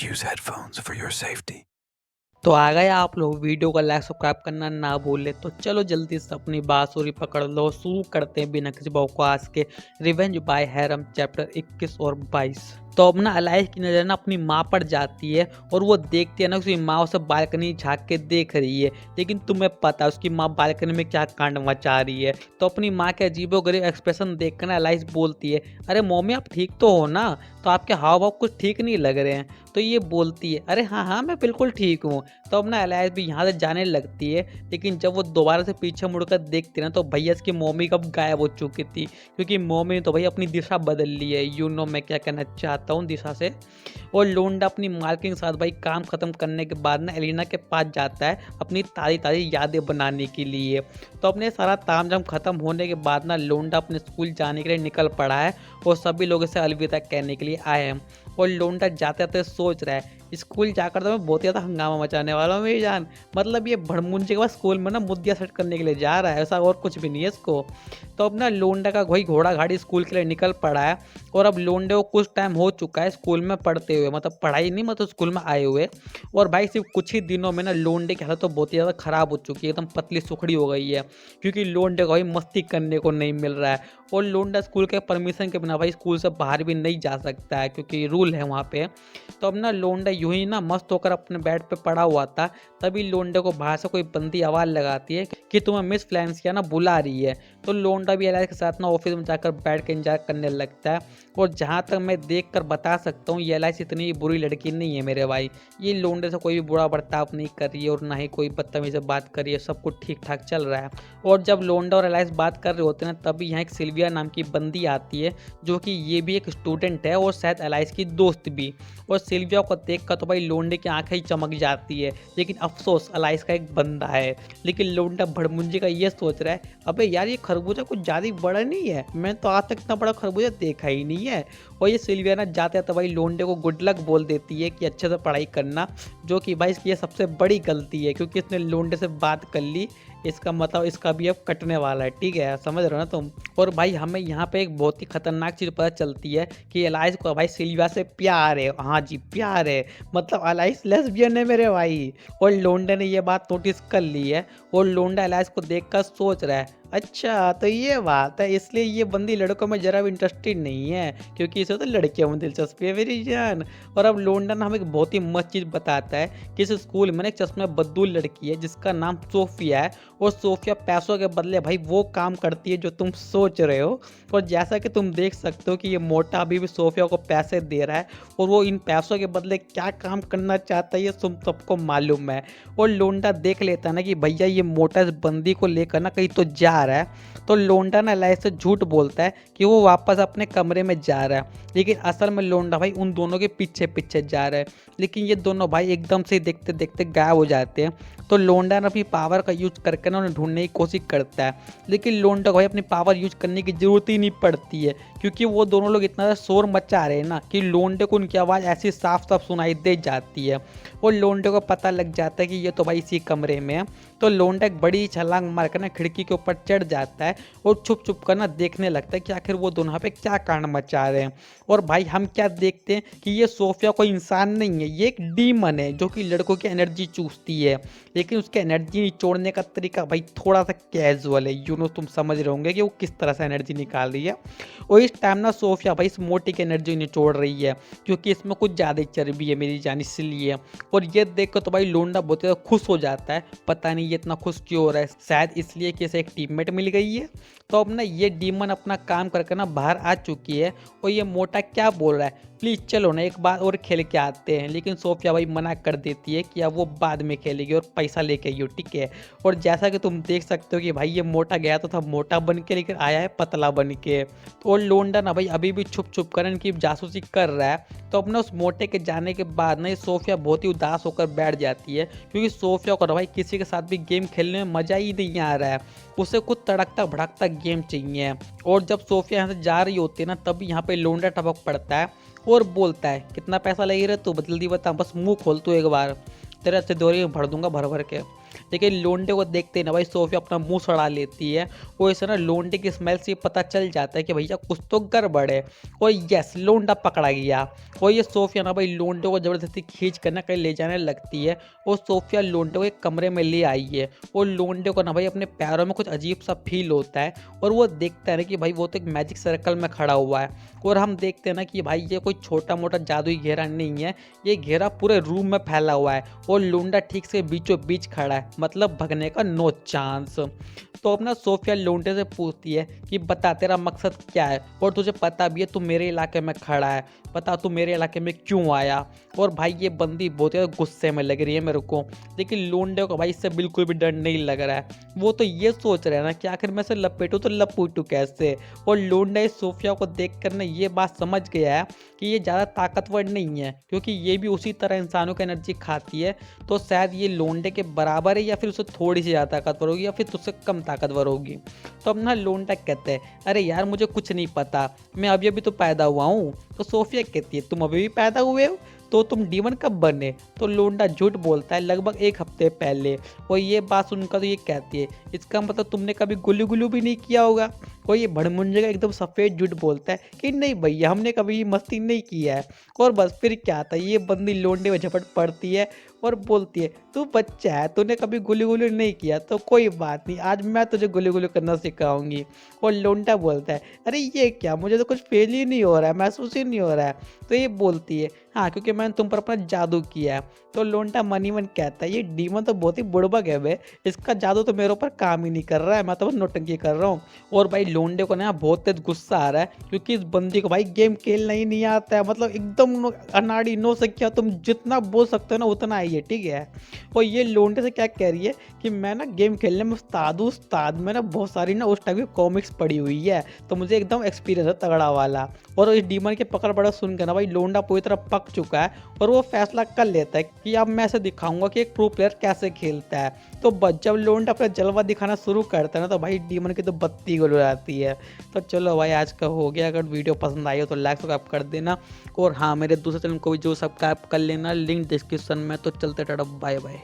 Please use headphones for your safety. तो आ गए आप लोग। वीडियो को लाइक सब्सक्राइब करना ना भूले। तो चलो जल्दी से अपनी बांसुरी पकड़ लो, शुरू करते हैं बिना किसी बकवास के रिवेंज बाय हैरम चैप्टर 21 और 22। तो अब ना एलाइस की नज़र ना अपनी माँ पर जाती है और वो देखती है ना उसकी माँ उसे बालकनी झांक के देख रही है, लेकिन तुम्हें पता है उसकी माँ बालकनी में क्या कांड मचा रही है। तो अपनी माँ के अजीबोगरीब एक्सप्रेशन देख कर ना एलाइस बोलती है, अरे मम्मी आप ठीक तो हो ना, तो आपके हाव भाव कुछ ठीक नहीं लग रहे हैं। तो ये बोलती है, अरे हाँ हाँ मैं बिल्कुल ठीक हूँ। तो अब ना एलाइस भी यहाँ से जाने लगती है, लेकिन जब वो दोबारा से पीछे मुड़कर देखती है ना तो भैया इसकी मम्मी कब गायब हो चुकी थी, क्योंकि मम्मी ने तो भाई अपनी दिशा बदल ली है। मैं क्या कहना चाहता हूँ दिशा से। और लोंडा अपनी मालकिन के साथ भाई काम खत्म करने के बाद ना एलिना के पास जाता है अपनी ताज़ी ताज़ी यादें बनाने के लिए। तो अपने सारा तामझाम खत्म होने के बाद ना लोंडा अपने स्कूल जाने के लिए निकल पड़ा है और सभी लोग इसे अलविदा कहने के लिए आए हैं। और लोंडा जाते जाते सोच रहा है, स्कूल जाकर तो मैं बहुत ज़्यादा हंगामा मचाने वाला हूँ मेरी जान। मतलब ये भड़मुंजे के बाद स्कूल में ना मुद्दिया सेट करने के लिए जा रहा है, ऐसा और कुछ भी नहीं है इसको। तो अब ना लोंडा का वही घोड़ा गाड़ी स्कूल के लिए निकल पड़ा है। और अब लोंडे को कुछ टाइम हो चुका है स्कूल में पढ़ते हुए, मतलब पढ़ाई नहीं मतलब स्कूल में आए हुए। और भाई सिर्फ कुछ ही दिनों में ना लोंडे की हालत तो बहुत ही ज़्यादा ख़राब हो चुकी है, एकदम पतली सुखड़ी हो गई है, क्योंकि लोंडे को भाई मस्ती करने को नहीं मिल रहा है। और लोंडा स्कूल के परमिशन के बिना भाई स्कूल से बाहर भी नहीं जा सकता है, क्योंकि रूल है वहाँ पे। तो अब ना लोंडा यूं ही ना मस्त होकर अपने बेड पे पड़ा हुआ था, तभी लोंडे को बाहर से कोई बंदी आवाज़ लगाती है कि तुम्हें मिस फ्लैंसिया ना बुला रही है। तो लोंडा भी एलाइस के साथ ना ऑफिस में जाकर बैठ के इंतजार करने लगता है। और जहाँ तक मैं देख कर बता सकता हूँ ये एलाइस इतनी बुरी लड़की नहीं है मेरे भाई। ये लोंडे से कोई भी बुरा बर्ताव नहीं कर रही है और ना ही कोई बदतमीजी से बात कर रही है, सब कुछ ठीक ठाक चल रहा है। और जब लोंडा और एलाइस बात कर रहे होते हैं तभी यहाँ एक सिल्विया नाम की बंदी आती है, जो कि ये भी एक स्टूडेंट है और शायद एलाइस की दोस्त भी। और सिल्विया को देख कर तो भाई लोंडे की आंखें ही चमक जाती है, लेकिन अफसोस एलाइस का एक बंदा है। लेकिन लोंडा भड़मुंजे का ये सोच रहा है, अबे यार ये खरबूजा कुछ ज़्यादा ही बड़ा नहीं है, मैं तो आज तक इतना बड़ा खरबूजा देखा ही नहीं है। और ये सिल्विया ना जाते तो भाई लोंडे को गुड लक बोल देती है कि अच्छे से पढ़ाई करना, जो कि भाई इसकी ये सबसे बड़ी गलती है, क्योंकि इसने लोंडे से बात कर ली, इसका मतलब इसका भी अब कटने वाला है, ठीक है समझ रहे हो ना तुम। और भाई हमें यहाँ पे एक बहुत ही खतरनाक चीज़ पता चलती है कि एलाइस को भाई सिल्विया से प्यार है, हाँ जी प्यार है, मतलब एलाइस लेस्बियन है मेरे भाई। और लोंडे ने ये बात नोटिस कर ली है और लोंडा एलाइस को देखकर सोच रहा है, अच्छा तो ये बात है, इसलिए ये बंदी लड़कों में जरा भी इंटरेस्टेड नहीं है, क्योंकि इसे तो लड़कियों में दिलचस्पी है मेरी जान। और अब लोंडा ना हमें एक बहुत ही मस्त चीज़ बताता है कि इस स्कूल में एक चश्मे बद्दूल लड़की है जिसका नाम सोफिया है। और सोफिया पैसों के बदले भाई वो काम करती है जो तुम सोच रहे हो। और जैसा कि तुम देख सकते हो कि ये मोटा अभी भी सोफिया को पैसे दे रहा है, और वो इन पैसों के बदले क्या काम करना चाहता है ये तुम सबको मालूम है। और लोंडा देख लेता है ना कि भैया ये मोटा इस बंदी को लेकर ना कहीं तो जा रहा है। तो लोंडा ना एलाइस से झूठ बोलता है कि वो वापस अपने कमरे में जा रहा है, लेकिन असल में लोंडा भाई उन दोनों के पीछे पीछे जा रहा है। लेकिन ये दोनों भाई एकदम से देखते देखते गायब हो जाते हैं। तो लोंडा ने अपनी पावर का यूज करके ना उन्हें ढूंढने की कोशिश करता है, लेकिन लोंडा को भाई अपनी पावर यूज करने की जरूरत ही नहीं पड़ती है, क्योंकि वो दोनों लोग इतना शोर मचा रहे हैं ना कि लोंडे को उनकी आवाज़ ऐसी साफ साफ सुनाई दे जाती है। और लोंडे को पता लग जाता है कि ये तो भाई इसी कमरे में है। तो लोंडा एक बड़ी छलांग मारकर ना खिड़की के ऊपर चढ़ जाता है और छुप छुप कर ना देखने लगता है कि आखिर वो दोनों यहाँ पे क्या कांड मचा रहे हैं। और भाई हम क्या देखते हैं कि ये सोफिया कोई इंसान नहीं है, ये एक डीमन है जो कि लड़कों की एनर्जी चूसती है, लेकिन उसके एनर्जी निचोड़ने का तरीका भाई थोड़ा सा कैजुअल है। तुम समझ रहे होंगे कि वो किस तरह से एनर्जी निकाल रही है। और इस टाइम ना सोफिया भाई इस मोटी की एनर्जी निचोड़ रही है, क्योंकि इसमें कुछ ज़्यादा चर्बी है मेरी जान, इसलिए। और ये देख कर तो भाई लोंडा बहुत ज़्यादा खुश हो जाता है, पता नहीं ये इतना खुश क्यों हो रहा है, शायद इसलिए कि इसे एक टीममेट मिल गई है। तो अब ना ये डीमन अपना काम करके ना बाहर आ चुकी है और ये मोटा क्या बोल रहा है, प्लीज़ चलो ना एक बार और खेल के आते हैं। लेकिन सोफिया भाई मना कर देती है कि अब वो बाद में खेलेगी और पैसा लेके आइयो, ठीक है। और जैसा कि तुम देख सकते हो कि भाई ये मोटा गया तो था मोटा बन के, लेकिन आया है पतला बन के। तो और लोंडा ना भाई अभी भी छुप छुप कर इनकी जासूसी कर रहा है। तो अपने उस मोटे के जाने के बाद ना ये सोफिया बहुत ही उदास होकर बैठ जाती है, क्योंकि सोफिया को ना भाई किसी के साथ भी गेम खेलने में मज़ा ही नहीं आ रहा है, उसे कुछ तड़कता भड़कता गेम चाहिए। और जब सोफिया यहाँ से जा रही होती है ना तभी यहाँ पे लोंडा टपक पड़ता है और बोलता है, कितना पैसा लगे रहे तू जल्दी बता, बस मुंह खोल तू एक बार, तेरे अच्छे दोरी में भर दूंगा भर भर के। लेकिन लोंडे को देखते ही ना भाई सोफिया अपना मुंह सड़ा लेती है। और इसे ना लोंडे की स्मेल से पता चल जाता है कि भैया कुछ तो गड़बड़ है। और यस, लोंडा पकड़ा गया। और ये सोफिया ना भाई लोंडे को जबरदस्ती खींच कर ना कहीं ले जाने लगती है। और सोफिया लोंडे को एक कमरे में ले आई है। और लोंडे को ना भाई अपने पैरों में कुछ अजीब सा फील होता है। और वो देखता है ना कि भाई वो तो एक मैजिक सर्कल में खड़ा हुआ है। और हम देखते हैं ना कि भाई ये कोई छोटा मोटा जादुई घेरा नहीं है, ये घेरा पूरे रूम में फैला हुआ है। और लोंडा ठीक से बीचों बीच खड़ा है, मतलब भगने का नो चांस। तो अपना सोफिया लोंडे से पूछती है कि बता तेरा मकसद क्या है, और तुझे पता भी है तू मेरे इलाके में खड़ा है, बता तू मेरे इलाके में क्यों आया। और भाई ये बंदी बहुत ज़्यादा गुस्से में लग रही है मेरे को, लेकिन लोंडे को भाई इससे बिल्कुल भी डर नहीं लग रहा है। वो तो ये सोच रहा है ना कि आखिर मैं से लपेटूँ तो लपूटूँ कैसे। और लोंडा इस सोफिया को देख कर ना ये बात समझ गया है कि ये ज़्यादा ताकतवर नहीं है, क्योंकि ये भी उसी तरह इंसानों की एनर्जी खाती है। तो शायद ये लोंडे के बराबर है, या फिर उससे थोड़ी सी ज़्यादा ताकतवर होगी, या फिर उससे कम ताकतवर होगी। तो अपना लोंडा कहते हैं अरे यार मुझे कुछ नहीं पता, मैं अभी अभी तो पैदा हुआ हूँ। तो सोफिया कहती है तुम अभी भी पैदा हुए हो, तो तुम डीमन कब बने। तो लोंडा झूठ बोलता है लगभग 1 हफ्ते पहले। और ये बात सुनकर तो ये कहती है इसका मतलब तुमने कभी गुल्लू गुल्लू भी नहीं किया होगा। और ये भड़मुंजे का एकदम सफ़ेद झूठ बोलता है कि नहीं भैया हमने कभी मस्ती नहीं किया है। और बस फिर क्या था, ये बंदी लोंडे में झपट पड़ती है और बोलती है तू बच्चा है, तूने कभी गुल्ली गुल्ली नहीं किया तो कोई बात नहीं, आज मैं तुझे गुल्ली गुल्ली करना सिखाऊंगी। और लोंडा बोलता है अरे ये क्या, मुझे तो कुछ फील ही नहीं हो रहा है, महसूस ही नहीं हो रहा है। तो ये बोलती है हाँ क्योंकि मैंने तुम पर अपना जादू किया है। तो लोंडा मन ही मन कहता है ये डीमन तो बहुत ही बुड़बक है बे, इसका जादू तो मेरे ऊपर काम ही नहीं कर रहा है, मैं तो बस नौटंकी कर रहा हूँ। और भाई लोंडे को ना बहुत तेज गुस्सा आ रहा है, क्योंकि इस बंदी को भाई गेम खेलना ही नहीं आता है, मतलब एकदम अनाड़ी नो सकिया, तुम जितना बोल सकते हो ना उतना ही है, ठीक है। और ये लोंडे से क्या कह रही है कि मैं ना गेम खेलने में उस्ताद हूँ, उस्ताद में ना बहुत सारी ना उस टाइप की कॉमिक्स पढ़ी हुई है, तो मुझे एकदम एक्सपीरियंस है तगड़ा वाला। और इस डीमन के पकड़ बड़ा सुनकर ना भाई लोंडा पूरी तरह पक चुका है, और वो फैसला कर लेता है कि अब मैं ऐसे दिखाऊंगा कि एक प्रो प्लेयर कैसे खेलता है। तो बस जब लोंडा अपना जलवा दिखाना शुरू करता है ना, तो भाई डीमन की तो बत्ती गुल जाती है। तो चलो भाई आज का हो गया, अगर वीडियो पसंद आई हो तो लाइक सब्सक्राइब कर देना। और हाँ मेरे दूसरे चैनल को भी जो सब्सक्राइब कर लेना, लिंक डिस्क्रिप्शन में। तो चलते टाटा बाय बाय।